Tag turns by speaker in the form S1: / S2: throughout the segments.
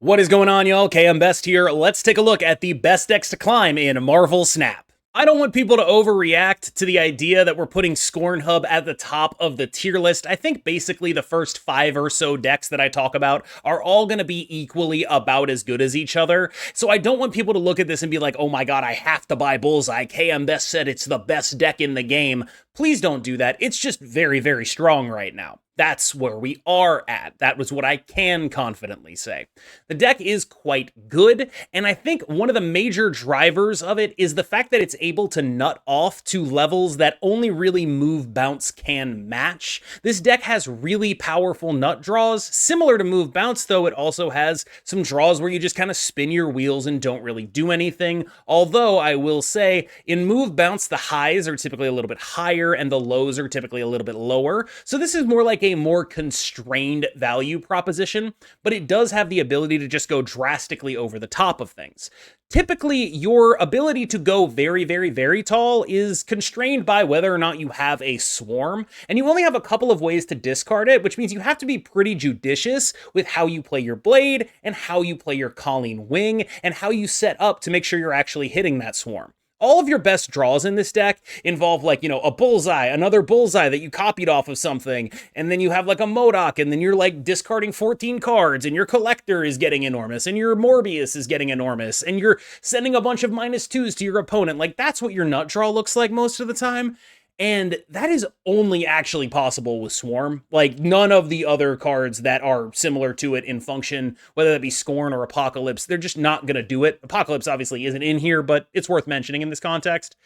S1: What is going on, y'all? KM Best here. Let's take a look at the best decks to climb in Marvel Snap. I don't want people to overreact to the idea that we're putting ScornHub at the top of the tier list. I think basically the first 5 or so decks that I talk about are all going to be equally about as good as each other. So I don't want people to look at this and be like, oh my god, I have to buy Bullseye. KM Best said it's the best deck in the game. Please don't do that. It's just very, very strong right now. That's where we are at. That was what I can confidently say. The deck is quite good, and I think one of the major drivers of it is the fact that it's able to nut off to levels that only really Move Bounce can match. This deck has really powerful nut draws. Similar to Move Bounce, though, it also has some draws where you just kind of spin your wheels and don't really do anything. Although, I will say, in Move Bounce, the highs are typically a little bit higher and the lows are typically a little bit lower. So this is more like a more constrained value proposition, but it does have the ability to just go drastically over the top of things. Typically, your ability to go very, very, very tall is constrained by whether or not you have a swarm, and you only have a couple of ways to discard it, which means you have to be pretty judicious with how you play your blade, and how you play your Colleen Wing, and how you set up to make sure you're actually hitting that swarm. All of your best draws in this deck involve, like, you know, a bullseye, another bullseye that you copied off of something, and then you have like a Modok, and then you're like discarding 14 cards, and your collector is getting enormous, and your Morbius is getting enormous, and you're sending a bunch of -2s to your opponent. Like, that's what your nut draw looks like most of the time. And that is only actually possible with Swarm. Like, none of the other cards that are similar to it in function, whether that be Scorn or Apocalypse, they're just not going to do it. Apocalypse obviously isn't in here, but it's worth mentioning in this context.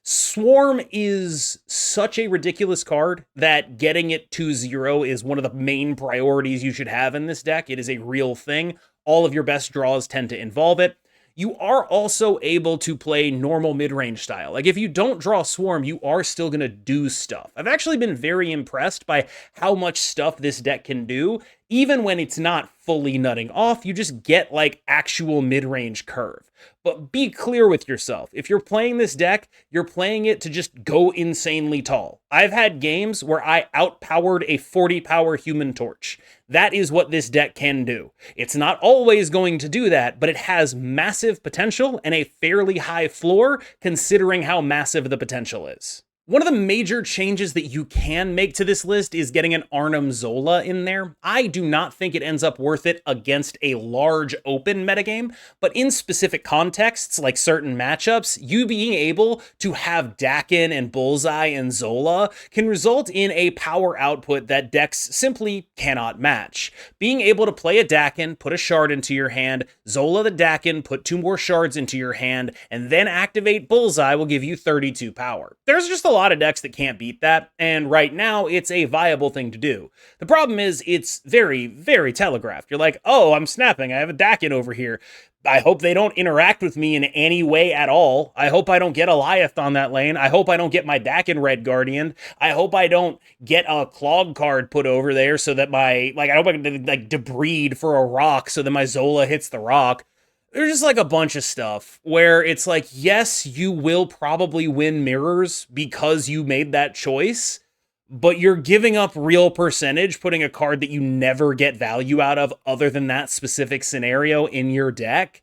S1: Swarm is such a ridiculous card that getting it to 0 is one of the main priorities you should have in this deck. It is a real thing. All of your best draws tend to involve it. You are also able to play normal mid-range style. Like, if you don't draw Swarm, you are still going to do stuff. I've actually been very impressed by how much stuff this deck can do. Even when it's not fully nutting off, you just get, like, actual mid-range curve. But be clear with yourself. If you're playing this deck, you're playing it to just go insanely tall. I've had games where I outpowered a 40-power Human Torch. That is what this deck can do. It's not always going to do that, but it has massive potential and a fairly high floor, considering how massive the potential is. One of the major changes that you can make to this list is getting an Arnim Zola in there. I do not think it ends up worth it against a large open metagame, but in specific contexts, like certain matchups, you being able to have Dakin and Bullseye and Zola can result in a power output that decks simply cannot match. Being able to play a Dakin, put a shard into your hand, Zola the Dakin, put 2 more shards into your hand, and then activate Bullseye will give you 32 power. There's just a lot of decks that can't beat that, and right now it's a viable thing to do. The problem is it's very, very telegraphed. You're like, oh, I'm snapping, I have a Dakin over here. I hope they don't interact with me in any way at all. I hope I don't get Eliath on that lane. I hope I don't get my Dakin Red Guardian. I hope I don't get a Clog card put over there so that my, like, I hope I can, like, debride for a rock so that my Zola hits the rock. There's just like a bunch of stuff where it's like, yes, you will probably win mirrors because you made that choice, but you're giving up real percentage putting a card that you never get value out of other than that specific scenario in your deck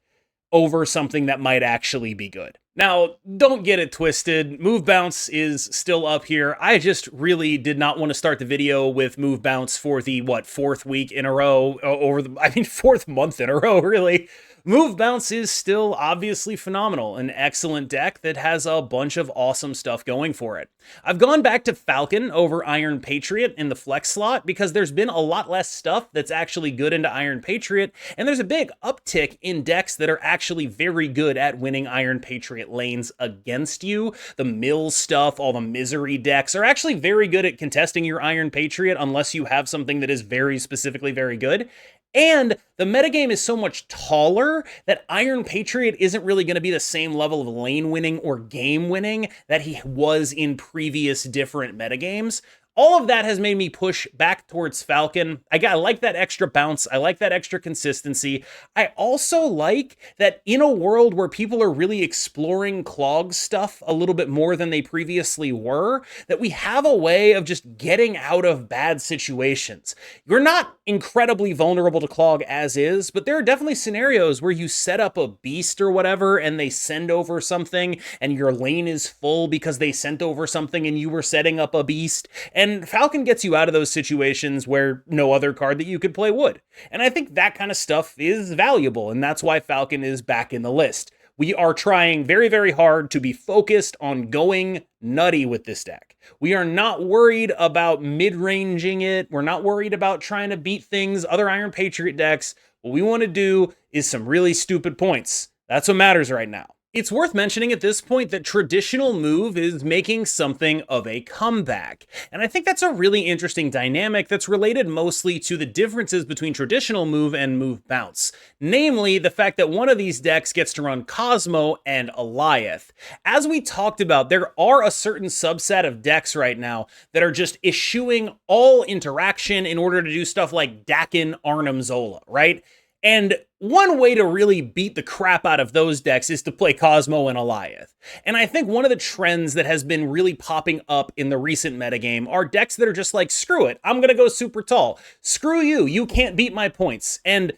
S1: over something that might actually be good. Now, don't get it twisted. Move Bounce is still up here. I just really did not want to start the video with Move Bounce for the, 4th week in a row, or 4th month in a row, really. Move Bounce is still obviously phenomenal, an excellent deck that has a bunch of awesome stuff going for it. I've gone back to Falcon over Iron Patriot in the flex slot because there's been a lot less stuff that's actually good into Iron Patriot, and there's a big uptick in decks that are actually very good at winning Iron Patriot lanes against you. The Mill stuff, all the Misery decks are actually very good at contesting your Iron Patriot unless you have something that is very specifically very good. And the metagame is so much taller that Iron Patriot isn't really going to be the same level of lane winning or game winning that he was in previous different metagames. All of that has made me push back towards Falcon. I like that extra bounce. I like that extra consistency. I also like that in a world where people are really exploring Clog stuff a little bit more than they previously were, that we have a way of just getting out of bad situations. You're not incredibly vulnerable to Clog as is, but there are definitely scenarios where you set up a beast or whatever and they send over something and your lane is full because they sent over something and you were setting up a beast. And Falcon gets you out of those situations where no other card that you could play would. And I think that kind of stuff is valuable, and that's why Falcon is back in the list. We are trying very, very hard to be focused on going nutty with this deck. We are not worried about mid-ranging it. We're not worried about trying to beat things, other Iron Patriot decks. What we want to do is some really stupid points. That's what matters right now. It's worth mentioning at this point that traditional move is making something of a comeback. And I think that's a really interesting dynamic that's related mostly to the differences between traditional move and move bounce. Namely, the fact that one of these decks gets to run Cosmo and Alioth. As we talked about, there are a certain subset of decks right now that are just eschewing all interaction in order to do stuff like Dakin Arnim Zola, right? And one way to really beat the crap out of those decks is to play Cosmo and Alioth. And I think one of the trends that has been really popping up in the recent metagame are decks that are just like, screw it, I'm gonna go super tall. Screw you, you can't beat my points. And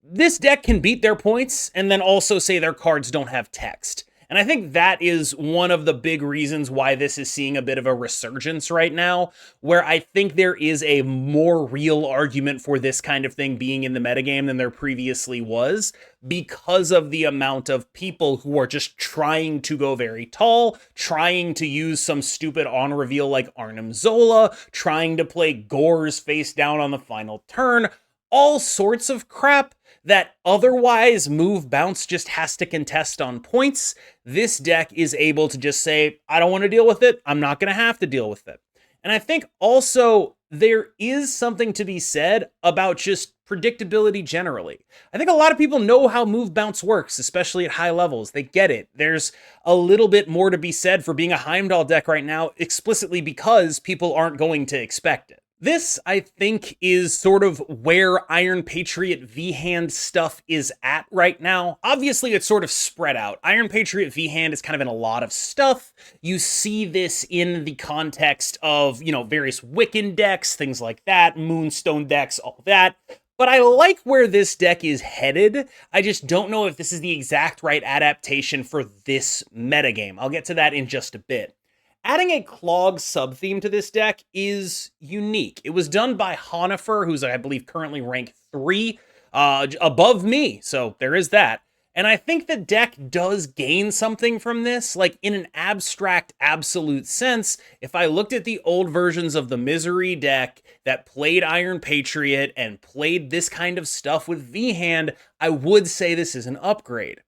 S1: this deck can beat their points and then also say their cards don't have text. And I think that is one of the big reasons why this is seeing a bit of a resurgence right now, where I think there is a more real argument for this kind of thing being in the metagame than there previously was, because of the amount of people who are just trying to go very tall, trying to use some stupid on reveal like Arnim Zola, trying to play Gores face down on the final turn, all sorts of crap that otherwise move bounce just has to contest on points. This deck is able to just say, I don't want to deal with it. I'm not going to have to deal with it. And I think also there is something to be said about just predictability generally. I think a lot of people know how move bounce works, especially at high levels. They get it. There's a little bit more to be said for being a Heimdall deck right now, explicitly because people aren't going to expect it. This, I think, is sort of where Iron Patriot V-Hand stuff is at right now. Obviously, it's sort of spread out. Iron Patriot V-Hand is kind of in a lot of stuff. You see this in the context of, various Wiccan decks, things like that, Moonstone decks, all that. But I like where this deck is headed. I just don't know if this is the exact right adaptation for this metagame. I'll get to that in just a bit. Adding a Clog sub-theme to this deck is unique. It was done by Honifer, who's, I believe, currently rank 3, above me, so there is that. And I think the deck does gain something from this, like in an abstract, absolute sense. If I looked at the old versions of the Misery deck that played Iron Patriot and played this kind of stuff with V-Hand, I would say this is an upgrade.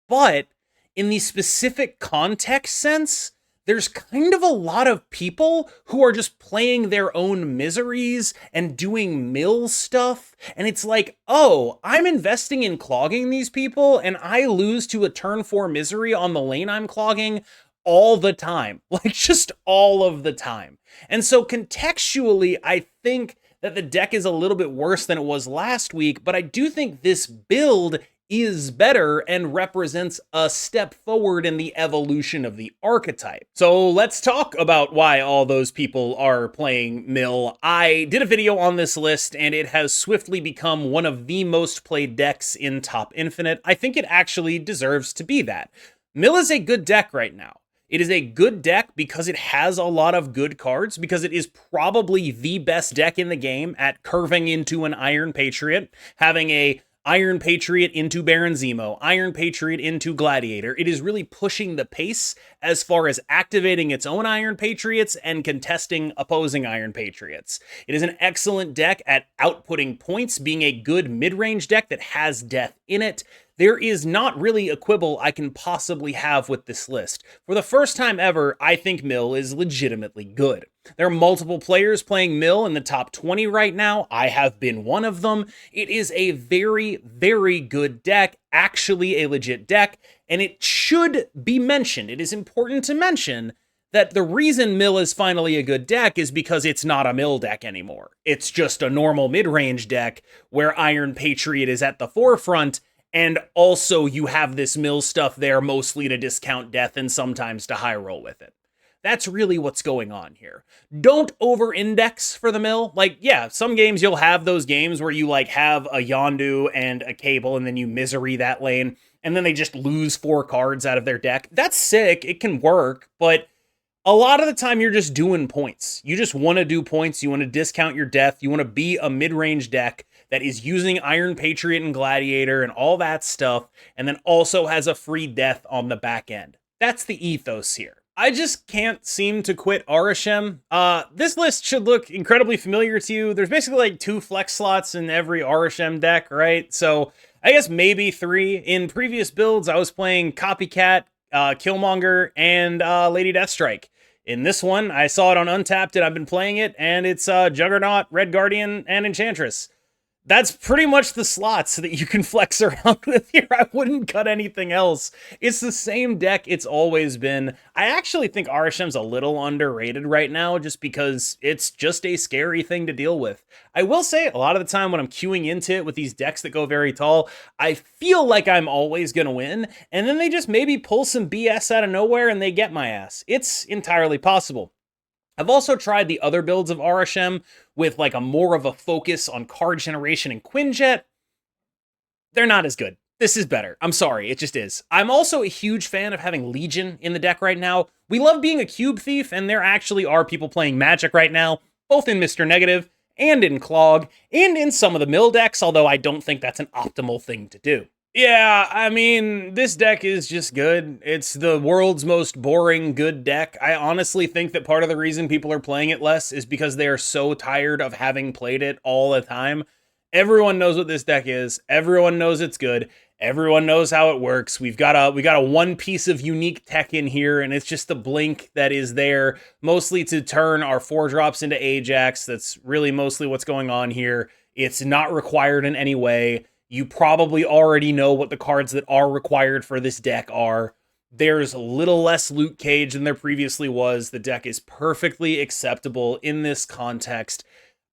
S1: But in the specific context sense, there's kind of a lot of people who are just playing their own miseries and doing mill stuff. And it's like, oh, I'm investing in clogging these people and I lose to a turn 4 misery on the lane I'm clogging all the time. Like, just all of the time. And so contextually, I think that the deck is a little bit worse than it was last week, but I do think this build is better and represents a step forward in the evolution of the archetype. So let's talk about why all those people are playing Mill. I did a video on this list and it has swiftly become one of the most played decks in Top Infinite. I think it actually deserves to be that. Mill is a good deck right now. It is a good deck because it has a lot of good cards, because it is probably the best deck in the game at curving into an Iron Patriot, having a Iron Patriot into Baron Zemo, Iron Patriot into Gladiator. It is really pushing the pace as far as activating its own Iron Patriots and contesting opposing Iron Patriots. It is an excellent deck at outputting points, being a good mid-range deck that has death in it. There is not really a quibble I can possibly have with this list. For the first time ever, I think Mill is legitimately good. There are multiple players playing Mill in the top 20 right now. I have been one of them. It is a very, very good deck, actually a legit deck, and it should be mentioned. It is important to mention that the reason Mill is finally a good deck is because it's not a Mill deck anymore. It's just a normal mid-range deck where Iron Patriot is at the forefront, and also you have this Mill stuff there mostly to discount death and sometimes to high roll with it. That's really what's going on here. Don't over-index for the Mill. Like, yeah, some games you'll have those games where you like have a Yondu and a Cable and then you misery that lane and then they just lose 4 cards out of their deck. That's sick. It can work, but a lot of the time you're just doing points. You just want to do points. You want to discount your death. You want to be a mid-range deck that is using Iron Patriot and Gladiator and all that stuff, and then also has a free death on the back end. That's the ethos here. I just can't seem to quit Arishem. This list should look incredibly familiar to you. There's basically like 2 flex slots in every Arishem deck, right? So I guess maybe 3. In previous builds, I was playing Copycat, Killmonger, and Lady Deathstrike. In this one, I saw it on Untapped and I've been playing it, and it's Juggernaut, Red Guardian, and Enchantress. That's pretty much the slots that you can flex around with here. I wouldn't cut anything else. It's the same deck it's always been. I actually think Arishem's a little underrated right now just because it's just a scary thing to deal with. I will say a lot of the time when I'm queuing into it with these decks that go very tall, I feel like I'm always going to win, and then they just maybe pull some BS out of nowhere and they get my ass. It's entirely possible. I've also tried the other builds of Arishem with like a more of a focus on card generation and Quinjet. They're not as good. This is better. I'm sorry, it just is. I'm also a huge fan of having Legion in the deck right now. We love being a cube thief, and there actually are people playing Magic right now, both in Mr. Negative and in Clog, and in some of the Mill decks, although I don't think that's an optimal thing to do. Yeah, I mean, this deck is just good. It's the world's most boring good deck. I honestly think that part of the reason people are playing it less is because they are so tired of having played it all the time. Everyone knows what this deck is. Everyone knows it's good. Everyone knows how it works. We got a one piece of unique tech in here, and it's just the blink that is there, mostly to turn our 4-drops into Ajax. That's really mostly what's going on here. It's not required in any way. You probably already know what the cards that are required for this deck are. There's a little less loot cage than there previously was. The deck is perfectly acceptable in this context.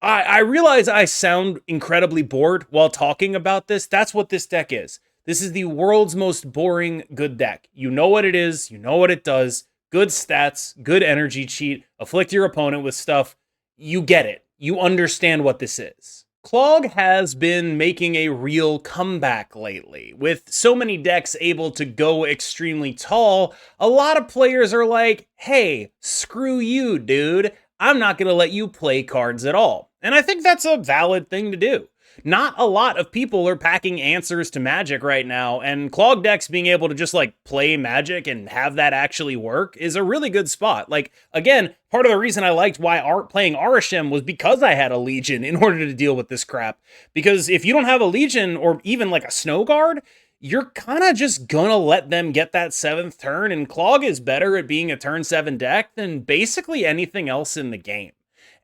S1: I realize I sound incredibly bored while talking about this. That's what this deck is. This is the world's most boring good deck. You know what it is. You know what it does. Good stats, good energy cheat, afflict your opponent with stuff. You get it. You understand what this is. Clog has been making a real comeback lately. With so many decks able to go extremely tall, a lot of players are like, hey, screw you, dude. I'm not going to let you play cards at all. And I think that's a valid thing to do. Not a lot of people are packing answers to Magic right now, and Clog decks being able to just like play Magic and have that actually work is a really good spot. Like, again, part of the reason I liked playing Arishem was because I had a Legion in order to deal with this crap. Because if you don't have a Legion or even like a Snow Guard, you're kind of just gonna let them get that 7th turn, and Clog is better at being a turn 7 deck than basically anything else in the game.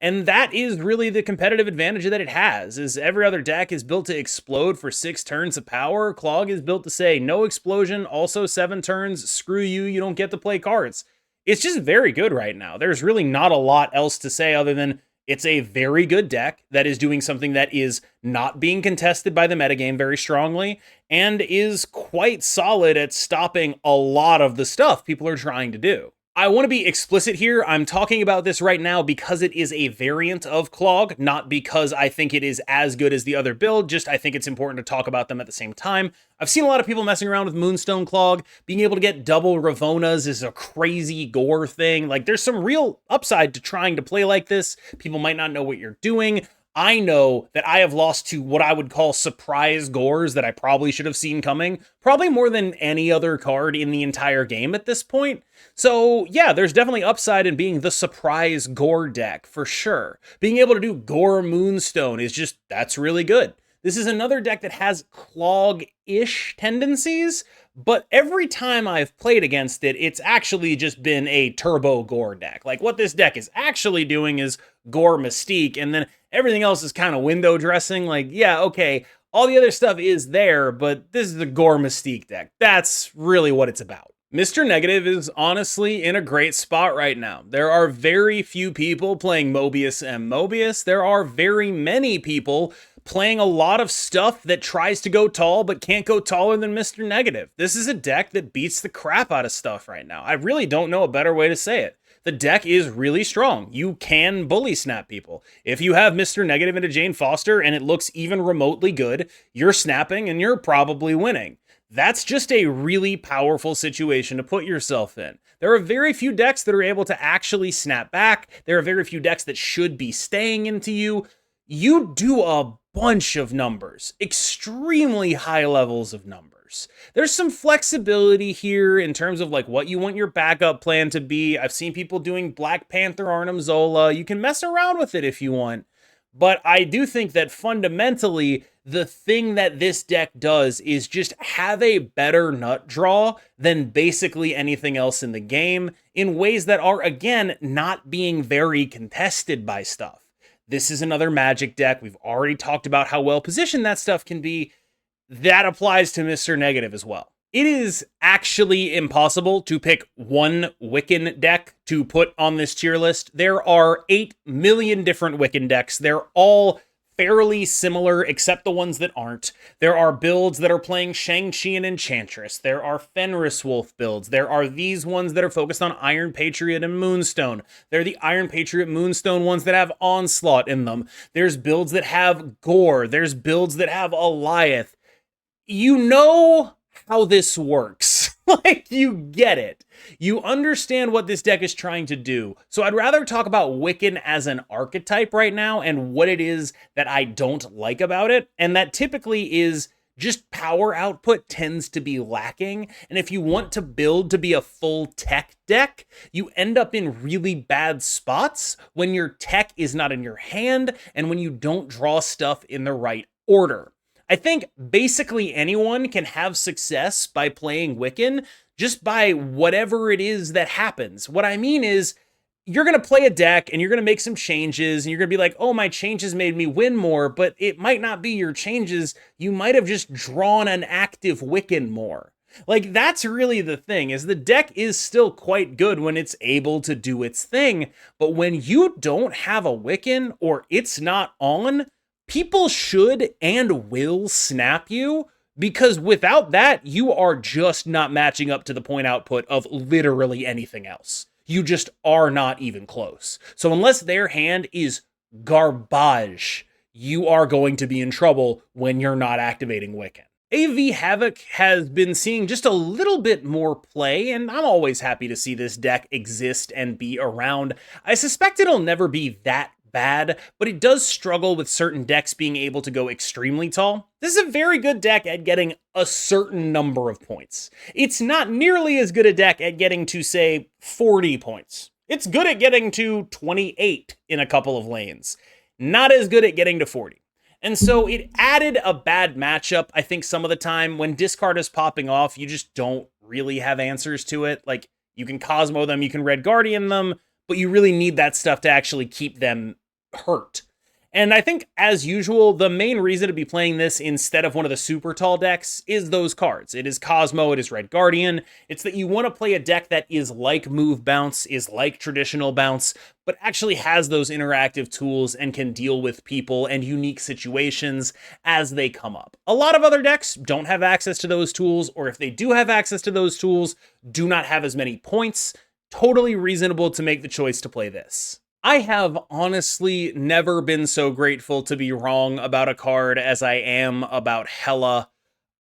S1: And that is really the competitive advantage that it has, is every other deck is built to explode for 6 turns of power. Clog is built to say, no explosion, also 7 turns, screw you, you don't get to play cards. It's just very good right now. There's really not a lot else to say other than it's a very good deck that is doing something that is not being contested by the metagame very strongly, and is quite solid at stopping a lot of the stuff people are trying to do. I want to be explicit here. I'm talking about this right now because it is a variant of Clog, not because I think it is as good as the other build, just I think it's important to talk about them at the same time. I've seen a lot of people messing around with Moonstone Clog. Being able to get double Ravonas is a crazy gore thing. Like, there's some real upside to trying to play like this. People might not know what you're doing. I know that I have lost to what I would call surprise gores that I probably should have seen coming, probably more than any other card in the entire game at this point. So yeah, there's definitely upside in being the surprise gore deck, for sure. Being able to do gore Moonstone is just, that's really good. This is another deck that has Clog-ish tendencies, but every time I've played against it, it's actually just been a turbo gore deck. Like, what this deck is actually doing is gore Mystique, and then everything else is kind of window dressing. Like, yeah, okay, all the other stuff is there, but this is the gore Mystique deck. That's really what it's about. Mr. Negative is honestly in a great spot right now. There are very few people playing Mobius and Mobius. There are very many people playing a lot of stuff that tries to go tall but can't go taller than Mr. Negative. This is a deck that beats the crap out of stuff right now. I really don't know a better way to say it. The deck is really strong. You can bully snap people. If you have Mr. Negative into Jane Foster and it looks even remotely good, you're snapping and you're probably winning. That's just a really powerful situation to put yourself in. There are very few decks that are able to actually snap back. There are very few decks that should be staying into you. You do a bunch of numbers, extremely high levels of numbers. There's some flexibility here in terms of like what you want your backup plan to be. I've seen people doing Black Panther Arnim Zola. You can mess around with it if you want. But I do think that fundamentally, the thing that this deck does is just have a better nut draw than basically anything else in the game in ways that are, again, not being very contested by stuff. This is another Magic deck. We've already talked about how well positioned that stuff can be. That applies to Mr. Negative as well. It is actually impossible to pick one Wiccan deck to put on this tier list. There are 8 million different Wiccan decks. They're all fairly similar, except the ones that aren't. There are builds that are playing Shang-Chi and Enchantress. There are Fenris Wolf builds. There are these ones that are focused on Iron Patriot and Moonstone. There are the Iron Patriot Moonstone ones that have Onslaught in them. There's builds that have Gore. There's builds that have Alioth. You know how this works. Like, you get it. You understand what this deck is trying to do. So I'd rather talk about Wiccan as an archetype right now and what it is that I don't like about it. And that typically is just power output tends to be lacking. And if you want to build to be a full tech deck, you end up in really bad spots when your tech is not in your hand and when you don't draw stuff in the right order. I think basically anyone can have success by playing Wiccan just by whatever it is that happens. What I mean is you're going to play a deck and you're going to make some changes and you're going to be like, oh, my changes made me win more, but it might not be your changes. You might have just drawn an active Wiccan more. Like, that's really the thing, is the deck is still quite good when it's able to do its thing. But when you don't have a Wiccan or it's not on, people should and will snap you, because without that, you are just not matching up to the point output of literally anything else. You just are not even close. So unless their hand is garbage, you are going to be in trouble when you're not activating Wiccan. AV Havok has been seeing just a little bit more play, and I'm always happy to see this deck exist and be around. I suspect it'll never be that bad, but it does struggle with certain decks being able to go extremely tall. This is a very good deck at getting a certain number of points. It's not nearly as good a deck at getting to, say, 40 points. It's good at getting to 28 in a couple of lanes. Not as good at getting to 40. And so it added a bad matchup, I think, some of the time. When discard is popping off, you just don't really have answers to it. Like, you can Cosmo them, you can Red Guardian them, but you really need that stuff to actually keep them hurt. And I think, as usual, the main reason to be playing this instead of one of the super tall decks is those cards. It is Cosmo, it is Red Guardian. It's that you want to play a deck that is like Move Bounce, is like traditional Bounce, but actually has those interactive tools and can deal with people and unique situations as they come up. A lot of other decks don't have access to those tools, or if they do have access to those tools, do not have as many points. Totally reasonable to make the choice to play this. I have honestly never been so grateful to be wrong about a card as I am about Hela.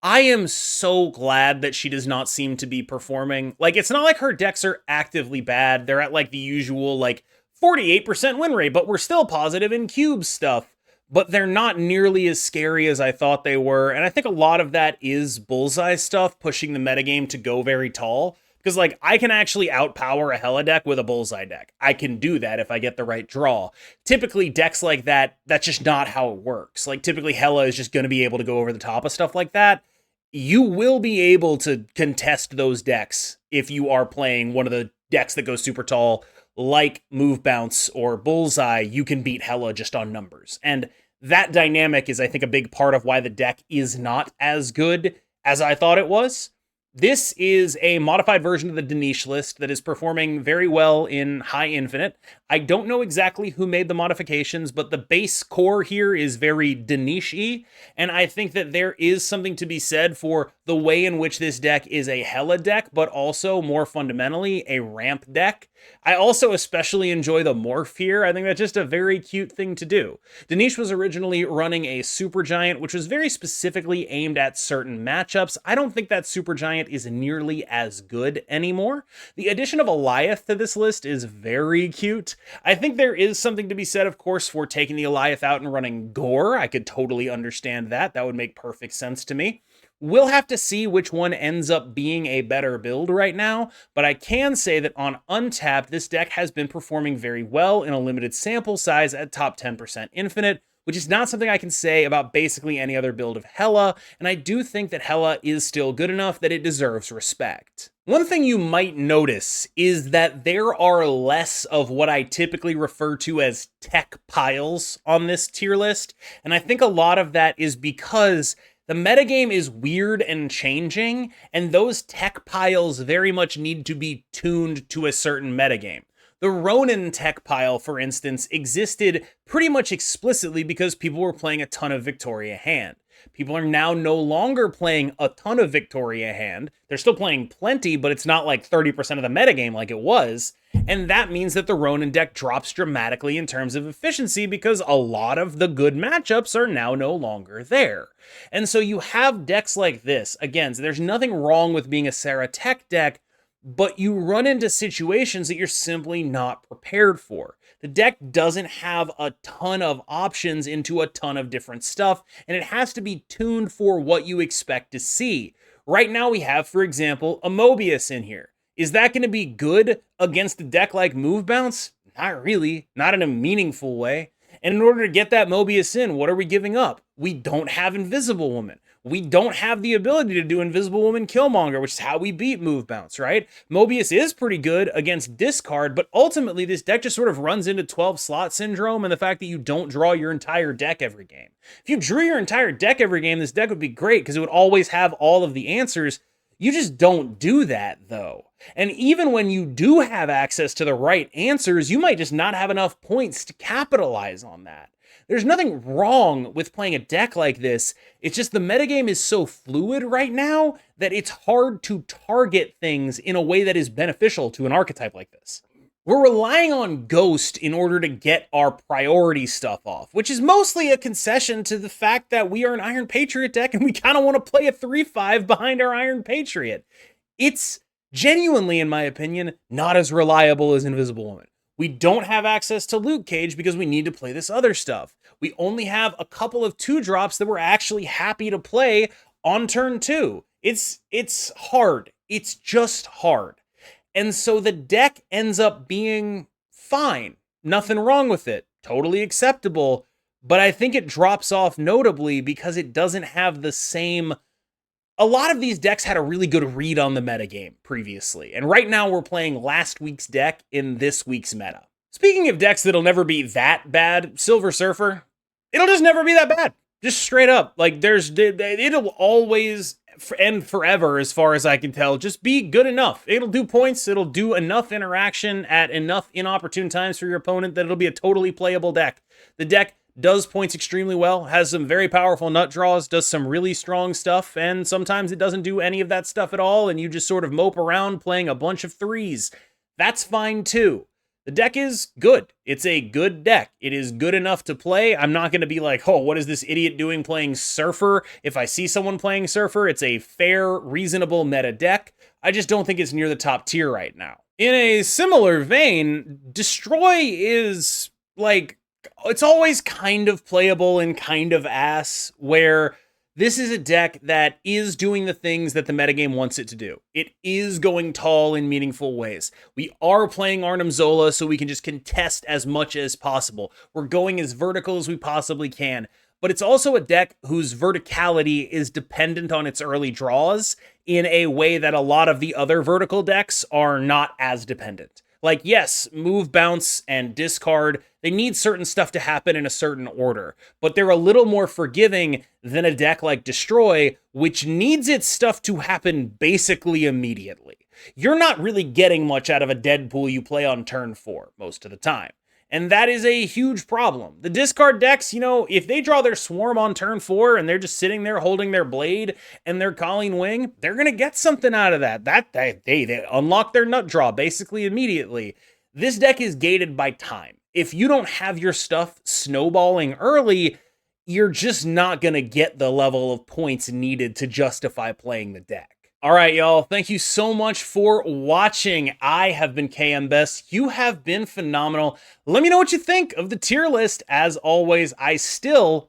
S1: I am so glad that she does not seem to be performing. Like, it's not like her decks are actively bad. They're at like the usual like 48% win rate, but we're still positive in cube stuff. But they're not nearly as scary as I thought they were. And I think a lot of that is Bullseye stuff pushing the metagame to go very tall. Because, like, I can actually outpower a Hela deck with a Bullseye deck. I can do that if I get the right draw. Typically, decks like that, that's just not how it works. Like, typically, Hela is just going to be able to go over the top of stuff like that. You will be able to contest those decks if you are playing one of the decks that goes super tall, like Move Bounce or Bullseye. You can beat Hela just on numbers. And that dynamic is, I think, a big part of why the deck is not as good as I thought it was. This is a modified version of the Denish list that is performing very well in High Infinite. I don't know exactly who made the modifications, but the base core here is very Denish-y, and I think that there is something to be said for the way in which this deck is a Hela deck, but also more fundamentally a ramp deck. I also especially enjoy the morph here. I think that's just a very cute thing to do. Denish was originally running a Supergiant, which was very specifically aimed at certain matchups. I don't think that Supergiant is nearly as good anymore. The addition of Eliath to this list is very cute. I think there is something to be said, of course, for taking the Eliath out and running Gore. I could totally understand that. That would make perfect sense to me. We'll have to see which one ends up being a better build right now, but I can say that on Untapped, this deck has been performing very well in a limited sample size at top 10% Infinite, which is not something I can say about basically any other build of Hela, and I do think that Hela is still good enough that it deserves respect. One thing you might notice is that there are less of what I typically refer to as tech piles on this tier list, and I think a lot of that is because the metagame is weird and changing, and those tech piles very much need to be tuned to a certain metagame. The Ronin tech pile, for instance, existed pretty much explicitly because people were playing a ton of Victoria Hand. People are now no longer playing a ton of Victoria Hand. They're still playing plenty, but it's not like 30% of the metagame like it was. And that means that the Ronin deck drops dramatically in terms of efficiency because a lot of the good matchups are now no longer there. And so you have decks like this. Again, so there's nothing wrong with being a Sera Tech deck, but you run into situations that you're simply not prepared for. The deck doesn't have a ton of options into a ton of different stuff, and it has to be tuned for what you expect to see. Right now we have, for example, a Mobius in here. Is that going to be good against a deck like Move Bounce? Not really, not in a meaningful way. And in order to get that Mobius in, what are we giving up? We don't have Invisible Woman. We don't have the ability to do Invisible Woman Killmonger, which is how we beat Move Bounce, right? Mobius is pretty good against discard, but ultimately this deck just sort of runs into 12 slot syndrome and the fact that you don't draw your entire deck every game. If you drew your entire deck every game, this deck would be great because it would always have all of the answers. You just don't do that, though. And even when you do have access to the right answers, you might just not have enough points to capitalize on that. There's nothing wrong with playing a deck like this. It's just the metagame is so fluid right now that it's hard to target things in a way that is beneficial to an archetype like this. We're relying on Ghost in order to get our priority stuff off, which is mostly a concession to the fact that we are an Iron Patriot deck and we kind of want to play a 3-5 behind our Iron Patriot. It's genuinely, in my opinion, not as reliable as Invisible Woman. We don't have access to Luke Cage because we need to play this other stuff. We only have a couple of 2-drops that we're actually happy to play on turn 2. It's hard. It's just hard. And so the deck ends up being fine. Nothing wrong with it. Totally acceptable. But I think it drops off notably because it doesn't have the same... A lot of these decks had a really good read on the metagame previously. And right now we're playing last week's deck in this week's meta. Speaking of decks that'll never be that bad, Silver Surfer, it'll just never be that bad. Just straight up. Like, it'll always and forever, as far as I can tell, just be good enough. It'll do points, it'll do enough interaction at enough inopportune times for your opponent that it'll be a totally playable deck. The deck does points extremely well, has some very powerful nut draws, does some really strong stuff, and sometimes it doesn't do any of that stuff at all, and you just sort of mope around playing a bunch of 3s. That's fine too. The deck is good. It's a good deck. It is good enough to play. I'm not going to be like, oh, what is this idiot doing playing Surfer? If I see someone playing Surfer, it's a fair, reasonable meta deck. I just don't think it's near the top tier right now. In a similar vein, Destroy is like, it's always kind of playable and kind of ass, where this is a deck that is doing the things that the metagame wants it to do. It is going tall in meaningful ways. We are playing Arnim Zola so we can just contest as much as possible. We're going as vertical as we possibly can. But it's also a deck whose verticality is dependent on its early draws in a way that a lot of the other vertical decks are not as dependent. Like, yes, move, bounce, and discard, they need certain stuff to happen in a certain order, but they're a little more forgiving than a deck like Destroy, which needs its stuff to happen basically immediately. You're not really getting much out of a Deadpool you play on turn 4 most of the time. And that is a huge problem. The discard decks, if they draw their Swarm on turn 4 and they're just sitting there holding their Blade and their Calling Wing, they're going to get something out of that. They unlock their Nut Draw basically immediately. This deck is gated by time. If you don't have your stuff snowballing early, you're just not going to get the level of points needed to justify playing the deck. All right, y'all. Thank you so much for watching. I have been KMBest. You have been phenomenal. Let me know what you think of the tier list. As always,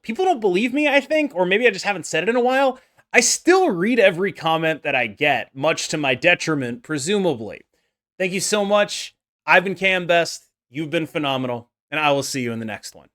S1: people don't believe me, I think, or maybe I just haven't said it in a while. I still read every comment that I get, much to my detriment, presumably. Thank you so much. I've been KMBest. You've been phenomenal, and I will see you in the next one.